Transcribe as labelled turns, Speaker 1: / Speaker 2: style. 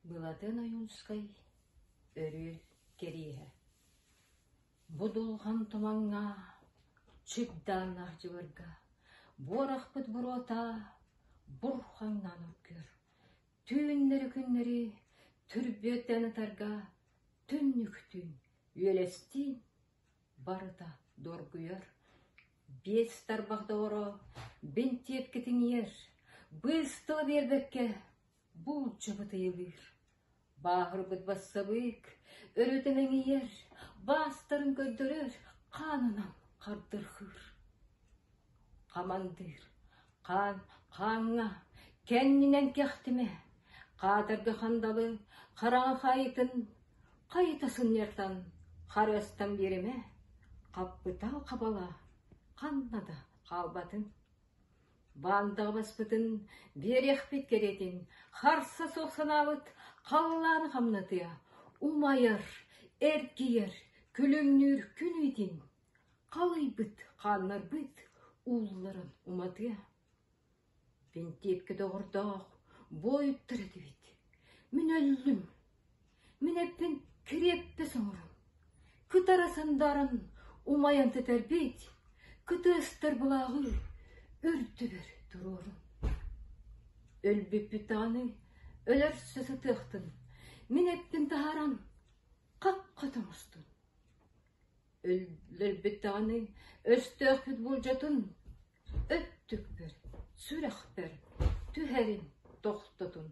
Speaker 1: Былатын аюнскай өрүл кериhe. Будулған тумаңа, чүбдан аржыбырга, борақпыт бурота, бурхаңнан өккөр. Түүннері күннері түрбеттен атарға, түннүктүн үйелестин барыта доргуер. Бес тарбақта оро, бентеп кетіңер, быстылы бербекке, бұл жыбыты елір. Бағыр бұд бассабык, өрөтенен ер, бастарын көйдірер, қанынан қардырхыр. Қамандыр, қаңа, кәннінен кәқтіме, қатырғы қандалы, қараңа қайтын, қайтасын ертан, қарастан береме, қаппытал қабала, қаннада қалбатын. Бандағы баспытын, берек бет керетін, қарсы соқсан абыт, қалланы қамнатыя, умайыр, әркейер, күліңнір күн үйден, қалай бұт, қаннар бұт, ұлларын уматыя. Бен тепкі доғырдақ, бойып тұрады бет. Мен өлім, мен әппен кірепті соңырым. Күт арасындарын умаян тетер бет, күті ұстыр бұлағы, үрді бір тұрорым. Өлбеп бүтаны, өлір сөзі тұқтын, мен әппен тағаран, қаққа тұмыстын. Өлбеп бүтаны, өстіқ бүт бұл жатын, өттік бір, сүрек бір, түхәрін тоқтытын.